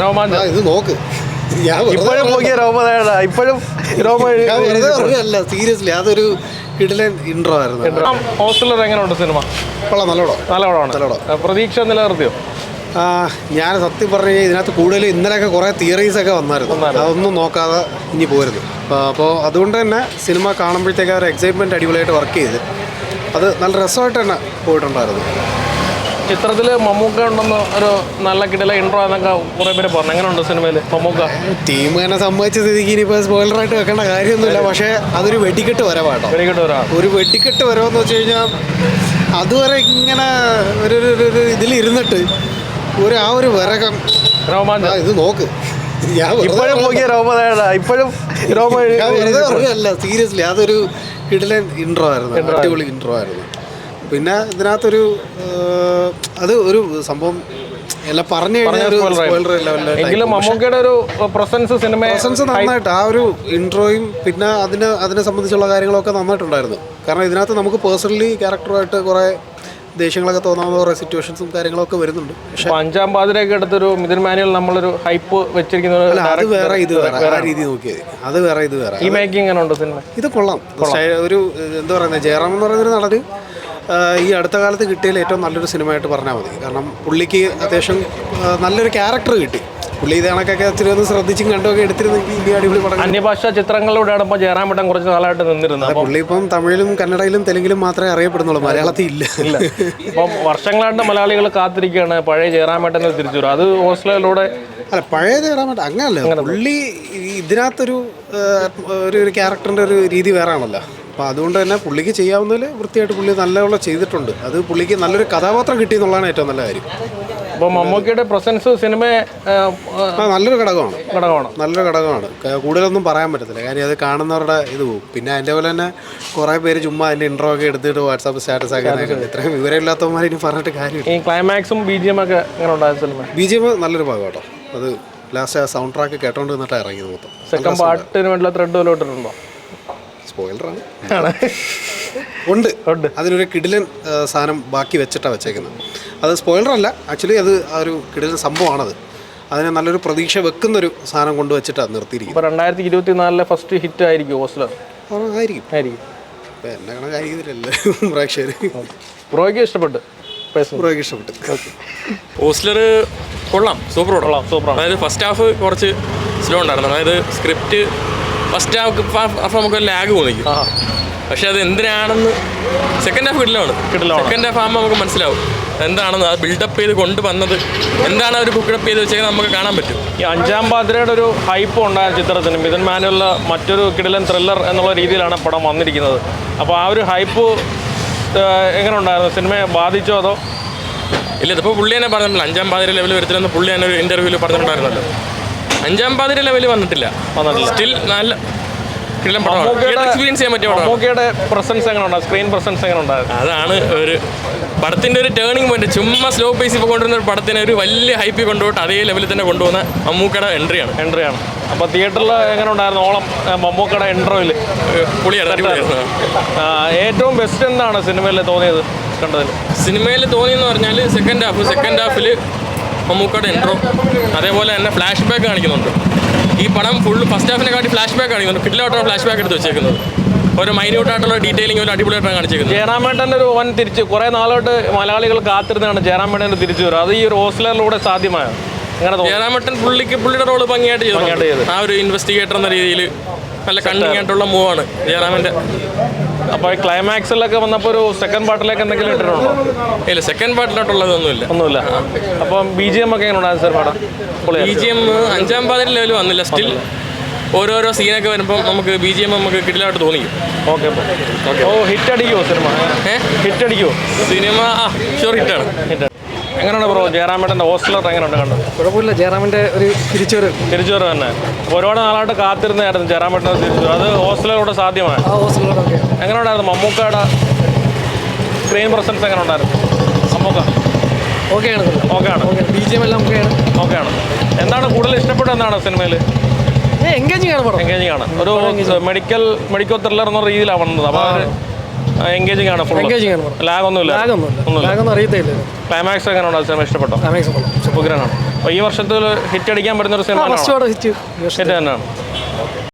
രോമാഞ്ചം ഇത് നോക്ക്. ഇപ്പോഴും നോക്കിയ രോമ ഇപ്പോഴും അല്ല, സീരിയസ്ലി അതൊരു കിടിലൻ ഇൻട്രോ ആയിരുന്നു. ഹോസ്റ്റലർ എങ്ങനെയുണ്ട് സിനിമ? കൊള്ളാം, നല്ലോണം. പ്രതീക്ഷ നിലനിർത്തിയോ? ഞാൻ സത്യം പറഞ്ഞു കഴിഞ്ഞാൽ ഇതിനകത്ത് കൂടുതൽ ഇന്നലെയൊക്കെ കുറേ തിയറീസ് ഒക്കെ വന്നായിരുന്നു. അതൊന്നും നോക്കാതെ ഇനി പോരുന്നു. അപ്പോൾ അതുകൊണ്ട് തന്നെ സിനിമ കാണുമ്പോഴത്തേക്ക് ഒരു എക്സൈറ്റ്മെൻറ്റ് അടിപൊളിയായിട്ട് വർക്ക് ചെയ്ത് അത് നല്ല രസമായിട്ട് തന്നെ പോയിട്ടുണ്ടായിരുന്നു. ചിത്രത്തിൽ മമ്മൂക്ക ഉണ്ടെന്ന് ഒരു നല്ല കിടില ഇൻട്രോ എന്നൊക്കെ കുറേ പേര് പറഞ്ഞു. എങ്ങനെയുണ്ട് സിനിമയിൽ മമ്മൂക്ക? ടീം തന്നെ സമ്മതിച്ച സ്ഥിതിക്ക് ഇനിയിപ്പോൾ സ്പോയിലറായിട്ട് വെക്കേണ്ട കാര്യമൊന്നുമില്ല. പക്ഷേ അതൊരു വെടിക്കെട്ട് വരവാട്ടോ. ഒരു വെടിക്കെട്ട് വരവെന്ന് വെച്ച് കഴിഞ്ഞാൽ അതുവരെ ഇങ്ങനെ ഒരു ഇതിലിരുന്നിട്ട് ആ ഒരു വിറകം രോമാഞ്ചം ഇത് നോക്ക്. ഇപ്പോഴും നോക്കിയ ഇപ്പോഴും അല്ല, സീരിയസ്ലി അതൊരു കിടിലൻ ഇൻട്രോ ആയിരുന്നു, അടിപൊളി ഇൻട്രോ ആയിരുന്നു. പിന്നെ ഇതിനകത്തൊരു അത് ഒരു സംഭവം എല്ലാം പറഞ്ഞു കഴിഞ്ഞാൽ മമ്മൂക്കയുടെ ഒരു പ്രസൻസ് നന്നായിട്ട് ആ ഒരു ഇൻട്രോയും പിന്നെ അതിനെ സംബന്ധിച്ചുള്ള കാര്യങ്ങളൊക്കെ നന്നായിട്ടുണ്ടായിരുന്നു. കാരണം ഇതിനകത്ത് നമുക്ക് പേഴ്സണലി ക്യാരക്ടറുമായിട്ട് കുറേ ദേഷ്യങ്ങളൊക്കെ തോന്നാവുന്ന കുറേ സിറ്റുവേഷൻസും കാര്യങ്ങളൊക്കെ വരുന്നുണ്ട്. പക്ഷേ അഞ്ചാം പാതിരയൊക്കെ എടുത്തൊരു മിഥുൻ മാനുവൽ നമ്മളൊരു ഹൈപ്പ് വെച്ചിരിക്കുന്നത് അത് വേറെ, ഇത് വേറെ, ആ രീതി നോക്കിയത് അത് വേറെ, ഇത് വേറെ. ഈ മേക്കിംഗ് എങ്ങനെ ഉണ്ട് സിനിമ? ഇത് കൊള്ളാം. ഒരു എന്താ പറയുന്നത്, ജയറാം എന്ന് പറയുന്നൊരു നടന് ഈ അടുത്ത കാലത്ത് കിട്ടിയതിൽ ഏറ്റവും നല്ലൊരു സിനിമയായിട്ട് പറഞ്ഞാൽ മതി. കാരണം പുള്ളിക്ക് അത്യാവശ്യം നല്ലൊരു ക്യാരക്ടർ കിട്ടി. പുള്ളി ഇത് കണക്കൊക്കെ ഇച്ചിരി ഒന്ന് ശ്രദ്ധിച്ചും കണ്ടുമൊക്കെ എടുത്തിരുന്നെങ്കിൽ ഇനി അടിപൊളി പടം. അന്യഭാഷാ ചിത്രങ്ങളിലൂടെയാണ് ഇപ്പോൾ ജയറാമേട്ടൻ കുറച്ച് നാളായിട്ട് നിന്നിരുന്നത്. പുള്ളി ഇപ്പം തമിഴിലും കന്നഡയിലും തെലുങ്കിലും മാത്രമേ അറിയപ്പെടുന്നുള്ളൂ, മലയാളത്തിൽ ഇല്ല. ഇപ്പം വർഷങ്ങളായിട്ട് മലയാളികൾ കാത്തിരിക്കുകയാണ് പഴയ ജയറാമേട്ടനെ തിരിച്ചു വരും. അത് ഹോസ്റ്റലിലൂടെ അല്ല, പഴയ ജയറാമേട്ടൻ അങ്ങനല്ല. പുള്ളി ഇതിനകത്തൊരു ഒരു ക്യാരക്ടറിൻ്റെ ഒരു രീതി വേറെ ആണല്ലോ. അപ്പോൾ അതുകൊണ്ട് തന്നെ പുള്ളിക്ക് ചെയ്യാവുന്നതിൽ വൃത്തിയായിട്ട് പുള്ളി നല്ലപോലെ ചെയ്തിട്ടുണ്ട്. അത് പുള്ളിക്ക് നല്ലൊരു കഥാപാത്രം കിട്ടി എന്നുള്ളതാണ് ഏറ്റവും നല്ല കാര്യം. അപ്പോൾ മമ്മൂക്കയുടെ പ്രസൻസ് സിനിമയെ നല്ലൊരു ഘടകമാണ്. നല്ലൊരു ഘടകമാണ്. കൂടുതലൊന്നും പറയാൻ പറ്റത്തില്ല, കാര്യം അത് കാണുന്നവരുടെ ഇത് പോകും. പിന്നെ അതിൻ്റെ പോലെ തന്നെ കുറേ പേര് ചുമ്മാ അതിൻ്റെ ഇൻട്രോ ഒക്കെ എടുത്തിട്ട് വാട്സാപ്പ് സ്റ്റാറ്റസ് ആക്കി ഇത്രയും വിവരമില്ലാത്തവന്മാർ ഇനി പറഞ്ഞിട്ട് കാര്യമില്ല. ഈ ക്ലൈമാക്സും BGM ഒക്കെ എങ്ങനെ ഉണ്ടായ സിനിമ? BGM നല്ലൊരു ഭാഗം കേട്ടോ. അത് ലാസ്റ്റ് ആ സൗണ്ട് ട്രാക്ക് കേട്ടോണ്ട് നിന്നിട്ട് ഇറങ്ങിയത് മൊത്തം. സെക്കൻഡ് പാർട്ടിന് വേണ്ടിയുള്ള ത്രെഡ് വല്ലതും ഇട്ടിട്ടുണ്ടോ? സ്പോയിലറാണ് ഉണ്ട്. അതിനൊരു കിടിലൻ സാധനം ബാക്കി വെച്ചിട്ടാണ് വെച്ചേക്കുന്നത്. അത് സ്പോയിലറല്ല, ആക്ച്വലി അത് ആ ഒരു കിടിലൻ സംഭവമാണത്. അതിനെ നല്ലൊരു പ്രതീക്ഷ വെക്കുന്നൊരു സാധനം കൊണ്ടുവച്ചിട്ടാണ് നിർത്തിയിരിക്കും. 2024 ഫസ്റ്റ് ഹിറ്റ് ആയിരിക്കും ഹോസ്റ്റലർ? ആയിരിക്കും. എന്നെ കണക്കായിരിക്കുന്നില്ല പ്രേക്ഷകർ. ബ്രോയ്ക്ക് ഇഷ്ടപ്പെട്ടു? ഹോസ്റ്റലർ കൊള്ളാം, സൂപ്പറാണ്. അതായത് ഫസ്റ്റ് ഹാഫ് കുറച്ച് സ്ലോ ഉണ്ടായിരുന്നു. അതായത് സ്ക്രിപ്റ്റ് ഫസ്റ്റ് ഹാഫ് നമുക്ക് ലാഗ് തോന്നിക്കും. പക്ഷെ അത് എന്തിനാണെന്ന് സെക്കൻഡ് ഹാഫ് കിട്ടില്ലാണ്. സെക്കൻഡ് ഹാഫ് ആകുമ്പോൾ നമുക്ക് മനസ്സിലാവും എന്താണെന്ന്. അത് ബിൽഡപ്പ് ചെയ്ത് കൊണ്ടുവന്നത് എന്താണ് അവർ കുക്കപ്പ് ചെയ്ത് വെച്ചാൽ നമുക്ക് കാണാൻ പറ്റും. ഈ അഞ്ചാം പാതിരയുടെ ഒരു ഹൈപ്പ് ഉണ്ടായ ചിത്രത്തിന് മിഥുൻ മാനുവലിലെ മറ്റൊരു കിടിലൻ ത്രില്ലർ എന്നുള്ള രീതിയിലാണ് പടം വന്നിരിക്കുന്നത്. അപ്പോൾ ആ ഒരു ഹൈപ്പ് എങ്ങനെ ഉണ്ടായിരുന്നു? സിനിമയെ ബാധിച്ചോ അതോ? ഇല്ല, ഇതിപ്പോൾ പുള്ളി തന്നെ പറഞ്ഞിട്ടില്ല അഞ്ചാം പാതിര ലെവൽ വരത്തില്ലെന്ന് പുള്ളി തന്നെ ഒരു ഇൻ്റർവ്യൂവിൽ പറഞ്ഞിട്ടുണ്ടായിരുന്നല്ലോ. അഞ്ചാം പാതിര ലെവൽ വന്നിട്ടില്ല. സ്റ്റിൽ നല്ല എക്സ്പീരിയൻസ് ചെയ്യാൻ പറ്റിയ മമ്മൂക്കയുടെ പ്രസൻസ് എങ്ങനെ ഉണ്ടായിരുന്നു? സ്ക്രീൻ പ്രസൻസ് എങ്ങനെ ഉണ്ടായിരുന്നു? അതാണ് ഒരു പടത്തിൻ്റെ ഒരു ടേണിംഗ് പോയിന്റ്. ചുമ്മാ സ്ലോ പേസ് ഇപ്പോൾ കൊണ്ടുവരുന്ന ഒരു പടത്തിനെ ഒരു വലിയ ഹൈപ്പിൽ കൊണ്ടുപോയിട്ട് അതേ ലെവലിൽ തന്നെ കൊണ്ടുപോകുന്ന മമ്മൂക്കയുടെ എൻട്രിയാണ്. അപ്പോൾ തിയേറ്ററിൽ എങ്ങനെ ഉണ്ടായിരുന്നു ഓളം മമ്മൂക്കയുടെ എൻട്രോയിൽ? പൊളിയായിരുന്നു. ഏറ്റവും ബെസ്റ്റ് എന്താണ് സിനിമയിൽ തോന്നിയത് കണ്ടതിൽ? സിനിമയിൽ തോന്നിയെന്ന് പറഞ്ഞാൽ സെക്കൻഡ് ഹാഫിൽ മമ്മൂക്കയുടെ എൻട്രോ, അതേപോലെ തന്നെ ഫ്ലാഷ് ബാക്ക് കാണിക്കുന്നുണ്ട്. ഈ പടം ഫുള്ള് ഫസ്റ്റ് ഹാഫിനെക്കാട്ടി ഫ്ലാഷ് ബാക്ക് കാണിക്കുന്നുണ്ട്. കിഡിലായിട്ടാണ് ഫ്ലാഷ് ബാക്ക് എടുത്ത് വെച്ചേക്കുന്നത്. ഒരു മൈന്യൂട്ടായിട്ടുള്ള ഡീറ്റെയിലിംഗ് ഒരു അടിപൊളിയായിട്ടാണ് കാണിച്ചേക്കുന്നത്. ജയറാമേട്ടൻ്റെ ഒരു വൻ തിരിച്ച് കുറേ നാളായിട്ട് മലയാളികൾ കാത്തിരുന്നാണ് ജയറാമേട്ടൻ്റെ തിരിച്ചു വരും. അത് ഈ ഒരു ഹോസ്റ്റലറിലൂടെ സാധ്യമായോ? ജയറാമേട്ടൻ പുള്ളിയുടെ റോള് ഭംഗിയായിട്ട് ചെയ്തു. ആ ഒരു ഇൻവെസ്റ്റിഗേറ്റർ എന്ന രീതിയിൽ നല്ല കണ്ണിങ് ആയിട്ടുള്ള മൂവാണ് ജയറാമിൻ്റെ. അപ്പോൾ ക്ലൈമാക്സിലൊക്കെ വന്നപ്പോൾ ഒരു സെക്കൻഡ് പാർട്ടിലേക്ക് എന്തെങ്കിലും ഇട്ടിട്ടുണ്ടോ? ഇല്ല, സെക്കൻഡ് പാർട്ടിലോട്ടുള്ളതൊന്നുമില്ല. അപ്പം BGM ഒക്കെ എങ്ങനെ ഉണ്ടായിരുന്നു സാർ പടം? BGM അഞ്ചാം പാതിര ലെവൽ വന്നില്ല. സ്റ്റിൽ ഓരോരോ സീനൊക്കെ വരുമ്പോൾ നമുക്ക് BGM നമുക്ക് കിടിലായിട്ട് തോന്നിക്കും. ഓക്കെ. ഹിറ്റ് അടിക്കുമോ സിനിമ? ഹിറ്റ് അടിക്കുമോ സിനിമ? ഷുവർ ഹിറ്റാണ്. എങ്ങനെയാണ് ബ്രോ ജയറാമേട്ടൻ്റെ ഹോസ്റ്റലർ എങ്ങനെയുണ്ട് കണ്ടത്? കുഴപ്പമില്ല, ജയറാമിൻ്റെ ഒരു തിരിച്ചുവരവ് തന്നെ. ഒരുപാട് നാളായിട്ട് കാത്തിരുന്നായിരുന്നു ജയറാമേട്ടൻ്റെ തിരിച്ചുവരവ്. അത് ഹോസ്റ്റലറിലൂടെ സാധ്യമായി. എങ്ങനെ ഉണ്ടായിരുന്നു മമ്മൂക്കയുടെ സ്ക്രീൻ പ്രസൻസ്? എങ്ങനെ ഉണ്ടായിരുന്നു മമ്മൂക്ക? ഓക്കെയാണ്. BGM എല്ലാം ഓക്കെയാണ്. എന്താണ് കൂടുതൽ ഇഷ്ടപ്പെട്ടത്? എന്താണ് സിനിമയിൽ? എൻഗേജിങ് ആണ്. ഒരു മെഡിക്കൽ ത്രില്ലർ എന്ന രീതിയിലാണ് വന്നത്. അപ്പോൾ എൻഗേജിങ് ആണ്. ലാഗ് ഒന്നുമില്ല. അറിയത്തില്ല. ക്ലൈമാക്സ് എങ്ങനെ ഉണ്ടായിരുന്നു? സിനിമ ഇഷ്ടപ്പെട്ടോ? ക്ലൈമാക്സ് ഉഗ്രനാണ്. അപ്പോൾ ഈ വർഷത്തിൽ ഹിറ്റ് അടിക്കാൻ പറ്റുന്ന ഒരു സിനിമ ഫസ്റ്റ് ഹിറ്റ് ഹിറ്റ് തന്നെയാണ്.